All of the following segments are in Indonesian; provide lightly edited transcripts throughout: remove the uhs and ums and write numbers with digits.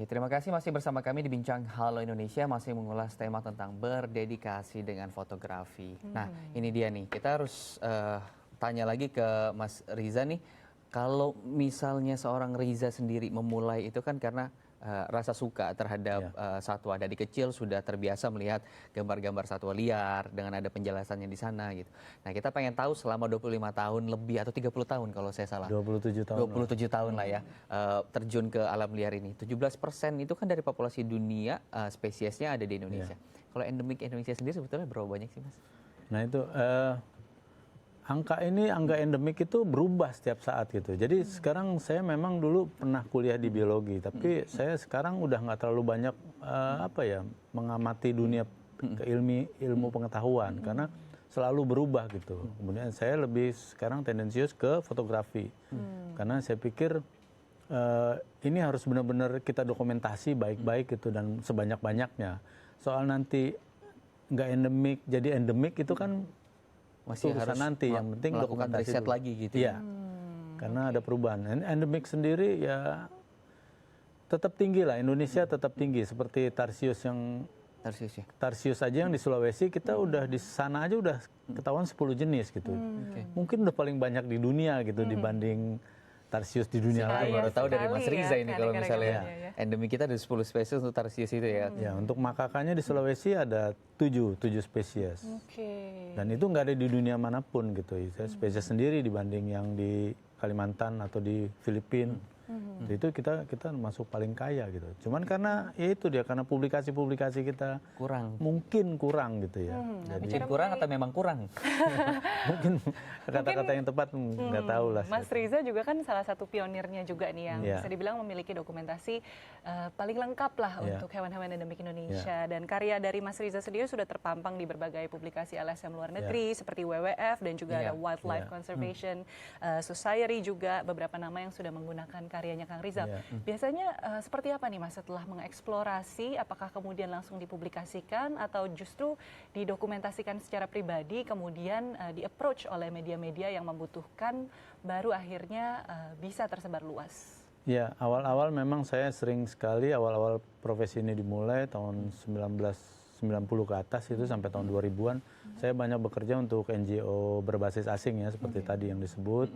Ya, terima kasih masih bersama kami di Bincang Halo Indonesia, masih mengulas tema tentang berdedikasi dengan fotografi. Nah, ini dia nih, kita harus tanya lagi ke Mas Riza nih, kalau misalnya seorang Riza sendiri memulai itu kan karena rasa suka terhadap satwa. Dari kecil sudah terbiasa melihat gambar-gambar satwa liar dengan ada penjelasannya di sana gitu. Nah, kita pengen tahu selama 25 tahun lebih atau 30 tahun kalau saya salah. 27 tahun. 27 tahun lah ya, terjun ke alam liar ini. 17% itu kan dari populasi dunia, spesiesnya ada di Indonesia. Kalau endemik Indonesia sendiri sebetulnya berapa banyak sih, Mas? Nah itu angka endemik itu berubah setiap saat gitu. Jadi sekarang saya memang dulu pernah kuliah di biologi, tapi saya sekarang udah nggak terlalu banyak mengamati dunia ilmu pengetahuan karena selalu berubah gitu. Kemudian saya lebih sekarang tendensius ke fotografi karena saya pikir ini harus benar-benar kita dokumentasi baik-baik gitu dan sebanyak-banyaknya. Soal nanti nggak endemik jadi endemik itu kan masih harus nanti yang penting melakukan riset dulu. lagi gitu. Iya. Karena ada perubahan. Endemik sendiri ya tetap tinggi lah, Indonesia tetap tinggi seperti Tarsius Tarsius aja yang di Sulawesi kita udah di sana aja udah ketahuan 10 jenis gitu. Mungkin udah paling banyak di dunia gitu dibanding Tarsius di dunia lain. Baru tahu dari Mas Riza ini kalau misalnya endemik kita ada 10 spesies untuk Tarsius itu ya. Ya, untuk makakanya di Sulawesi ada 7 spesies. Dan itu nggak ada di dunia manapun gitu. Spesies sendiri dibanding yang di Kalimantan atau di Filipina. Itu kita masuk paling kaya gitu. Cuman karena ya itu dia karena publikasi kita mungkin kurang gitu ya. Jadi kurang atau memang kurang? Mungkin kata-kata yang tepat nggak tahu lah. Mas Riza juga kan salah satu pionirnya juga nih yang bisa dibilang memiliki dokumentasi paling lengkap lah untuk hewan-hewan endemik Indonesia. Dan karya dari Mas Riza sendiri sudah terpampang di berbagai publikasi LSM luar negeri seperti WWF dan juga ada Wildlife Conservation Society juga, beberapa nama yang sudah menggunakan karyanya Kang Rizal. Biasanya seperti apa nih Mas setelah mengeksplorasi, apakah kemudian langsung dipublikasikan atau justru didokumentasikan secara pribadi kemudian di-approach oleh media-media yang membutuhkan baru akhirnya bisa tersebar luas? Ya, awal-awal memang saya sering sekali awal-awal profesi ini dimulai tahun 1990 ke atas itu sampai tahun 2000-an saya banyak bekerja untuk NGO berbasis asing ya seperti tadi yang disebut.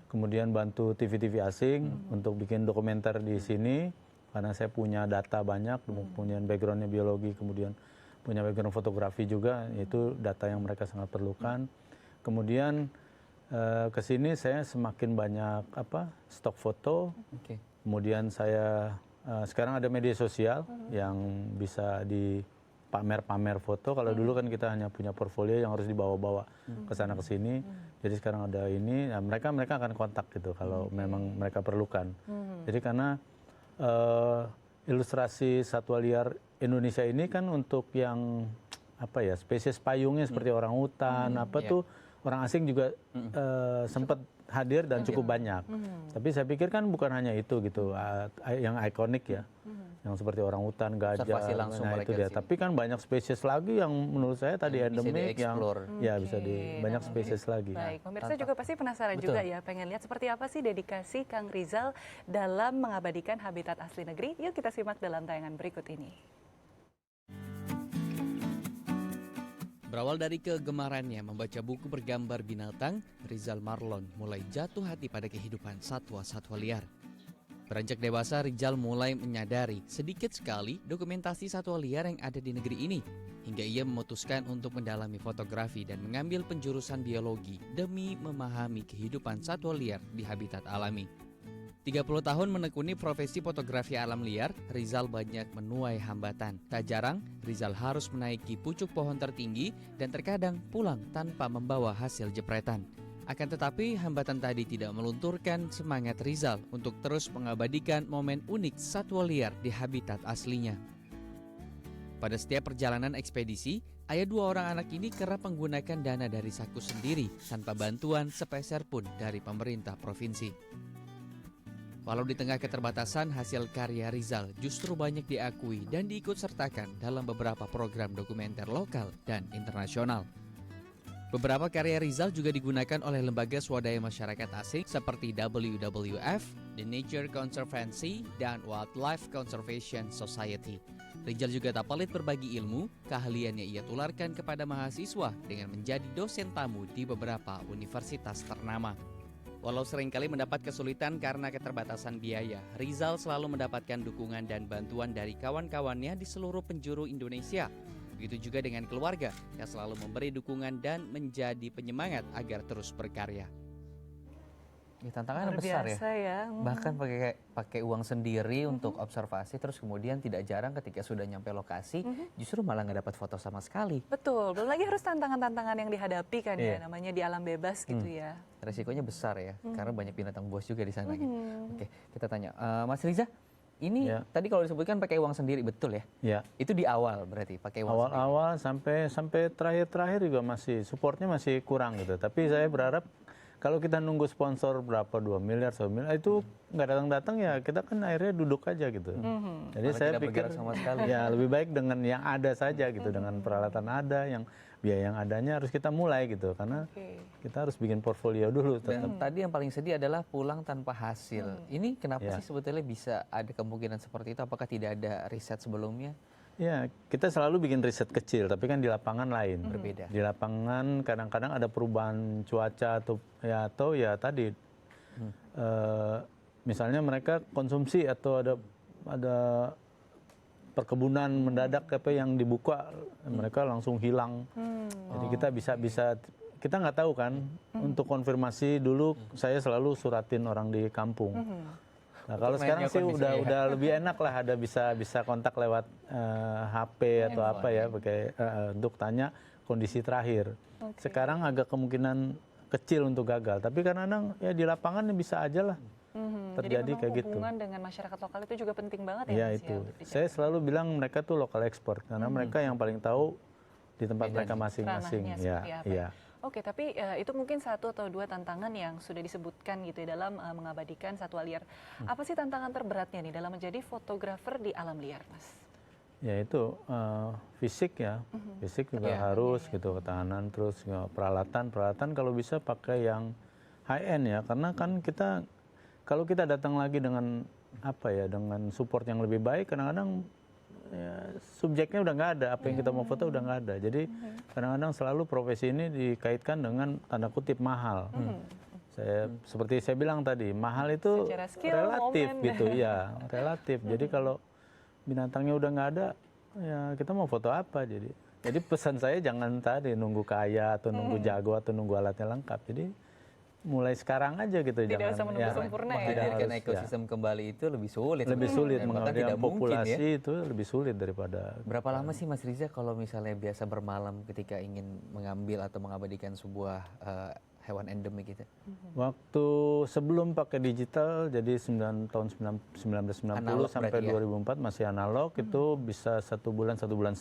Kemudian bantu TV-TV asing untuk bikin dokumenter di sini karena saya punya data banyak, kemudian backgroundnya biologi, kemudian punya background fotografi juga, itu data yang mereka sangat perlukan. Kemudian ke sini saya semakin banyak stok foto. Kemudian saya sekarang ada media sosial yang bisa dipamer foto. Kalau dulu kan kita hanya punya portfolio yang harus dibawa-bawa ke sana ke sini. Jadi sekarang ada ini, nah mereka akan kontak gitu kalau memang mereka perlukan. Jadi karena ilustrasi satwa liar Indonesia ini kan untuk yang spesies payungnya seperti orangutan tuh orang asing juga sempat hadir dan cukup banyak. Tapi saya pikir kan bukan hanya itu gitu, yang ikonik ya. Yang seperti orangutan, gajah, nah itu dia. Tapi kan banyak spesies lagi yang menurut saya tadi endemik yang bisa banyak spesies lagi. Baik, pemirsa juga pasti penasaran juga ya, pengen lihat seperti apa sih dedikasi Kang Rizal dalam mengabadikan habitat asli negeri. Yuk kita simak dalam tayangan berikut ini. Berawal dari kegemarannya membaca buku bergambar binatang, Rizal Marlon mulai jatuh hati pada kehidupan satwa-satwa liar. Beranjak dewasa, Rizal mulai menyadari sedikit sekali dokumentasi satwa liar yang ada di negeri ini. Hingga ia memutuskan untuk mendalami fotografi dan mengambil penjurusan biologi demi memahami kehidupan satwa liar di habitat alami. 30 tahun menekuni profesi fotografi alam liar, Rizal banyak menuai hambatan. Tak jarang, Rizal harus menaiki pucuk pohon tertinggi dan terkadang pulang tanpa membawa hasil jepretan. Akan tetapi, hambatan tadi tidak melunturkan semangat Rizal untuk terus mengabadikan momen unik satwa liar di habitat aslinya. Pada setiap perjalanan ekspedisi, ayah dua orang anak ini kerap menggunakan dana dari saku sendiri tanpa bantuan sepeser pun dari pemerintah provinsi. Walau di tengah keterbatasan, hasil karya Rizal justru banyak diakui dan diikut sertakan dalam beberapa program dokumenter lokal dan internasional. Beberapa karya Rizal juga digunakan oleh lembaga swadaya masyarakat asing seperti WWF, The Nature Conservancy, dan Wildlife Conservation Society. Rizal juga tak pelit berbagi ilmu, keahliannya ia tularkan kepada mahasiswa dengan menjadi dosen tamu di beberapa universitas ternama. Walau seringkali mendapat kesulitan karena keterbatasan biaya, Rizal selalu mendapatkan dukungan dan bantuan dari kawan-kawannya di seluruh penjuru Indonesia. Begitu juga dengan keluarga yang selalu memberi dukungan dan menjadi penyemangat agar terus berkarya. Ya, tantangannya besar ya. Bahkan pakai uang sendiri untuk observasi, terus kemudian tidak jarang ketika sudah nyampe lokasi, justru malah nggak dapat foto sama sekali. Betul, belum lagi harus tantangan-tantangan yang dihadapi kan ya, namanya di alam bebas gitu ya. Resikonya besar ya, karena banyak binatang buas juga di sana. Oke, kita tanya, Mas Riza, ini tadi kalau disebutkan pakai uang sendiri, betul ya? Ya. Itu di awal berarti pakai uang sendiri? Awal-awal sampai terakhir-terakhir juga supportnya masih kurang gitu. Tapi saya berharap kalau kita nunggu sponsor berapa 2 miliar, 1 miliar itu nggak datang-datang ya kita kan akhirnya duduk aja gitu. Jadi malah saya tidak pikir sama sekali. ya lebih baik dengan yang ada saja gitu, dengan peralatan ada, yang biaya yang adanya harus kita mulai gitu, karena kita harus bikin portfolio dulu. Dan tadi yang paling sedih adalah pulang tanpa hasil. Ini kenapa sih sebetulnya bisa ada kemungkinan seperti itu? Apakah tidak ada riset sebelumnya? Ya, kita selalu bikin riset kecil, tapi kan di lapangan lain. Berbeda. Di lapangan kadang-kadang ada perubahan cuaca atau ya tadi, misalnya mereka konsumsi atau ada perkebunan mendadak apa yang dibuka, mereka langsung hilang. Jadi kita bisa kita nggak tahu kan. Untuk konfirmasi dulu saya selalu suratin orang di kampung. Nah, kalau sekarang sih udah lebih enak lah, ada bisa kontak lewat HP atau apa ya, pakai untuk tanya kondisi terakhir. Sekarang agak kemungkinan kecil untuk gagal, tapi kadang-kadang ya di lapangan bisa aja lah terjadi kayak gitu. Hubungan dengan masyarakat lokal itu juga penting banget ya, Ya Mas, itu. ya, Saya selalu bilang mereka tuh lokal expert karena mereka yang paling tahu di tempat mereka masing-masing. Ya. Oke, tapi itu mungkin 1 atau 2 tantangan yang sudah disebutkan gitu ya dalam mengabadikan satwa liar. Apa sih tantangan terberatnya nih dalam menjadi fotografer di alam liar, Mas? Ya itu fisik ya, fisik juga harus gitu, ketahanan, terus peralatan kalau bisa pakai yang high end ya, karena kan kita kalau kita datang lagi dengan dengan support yang lebih baik, kadang-kadang ya, subjeknya udah nggak ada, apa yang kita mau foto udah nggak ada. Jadi kadang-kadang selalu profesi ini dikaitkan dengan tanda kutip mahal. Seperti saya bilang tadi, mahal itu relatif gitu ya, relatif. Jadi kalau binatangnya udah nggak ada, ya kita mau foto apa? Jadi pesan saya jangan tadi nunggu kaya atau nunggu jago atau nunggu alatnya lengkap. Jadi mulai sekarang aja gitu, tidak usah menunggu sempurna ya. Menghadirkan ekosistem kembali itu lebih sulit. Menghadirkan populasi itu lebih sulit daripada. Berapa lama sih Mas Riza kalau misalnya biasa bermalam ketika ingin mengambil atau mengabadikan sebuah hewan endemik gitu? Waktu sebelum pakai digital, jadi tahun 1990 analog sampai 2004 masih analog, itu bisa 1 bulan 1,5 bulan.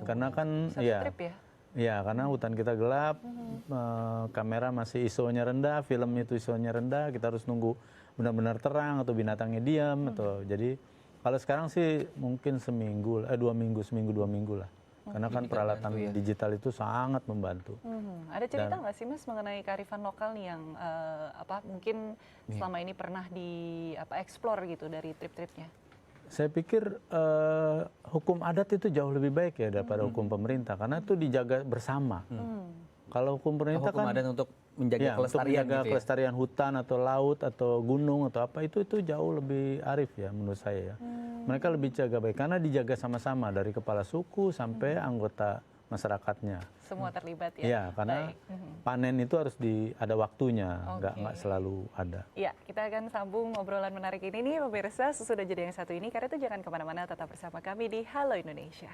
Karena kan trip ya? Ya, karena hutan kita gelap, kamera masih ISO-nya rendah, film itu ISO-nya rendah, kita harus nunggu benar-benar terang atau binatangnya diam atau jadi kalau sekarang sih mungkin seminggu 2 minggu lah. Karena kan peralatan digital itu sangat membantu. Ada cerita nggak sih Mas mengenai kearifan lokal nih yang mungkin selama ini pernah explore gitu dari trip-tripnya? Saya pikir hukum adat itu jauh lebih baik ya daripada hukum pemerintah, karena itu dijaga bersama. Kalau hukum pemerintah hukum adat untuk menjaga kelestarian, kelestarian hutan atau laut atau gunung atau apa itu jauh lebih arif ya menurut saya ya. Mereka lebih jaga baik karena dijaga sama-sama dari kepala suku sampai anggota masyarakatnya. Semua terlibat ya? Iya, karena panen itu harus ada waktunya, nggak selalu ada. Ya, kita akan sambung obrolan menarik ini nih pemirsa sesudah jeda yang satu ini. Karena itu jangan kemana-mana, tetap bersama kami di Halo Indonesia.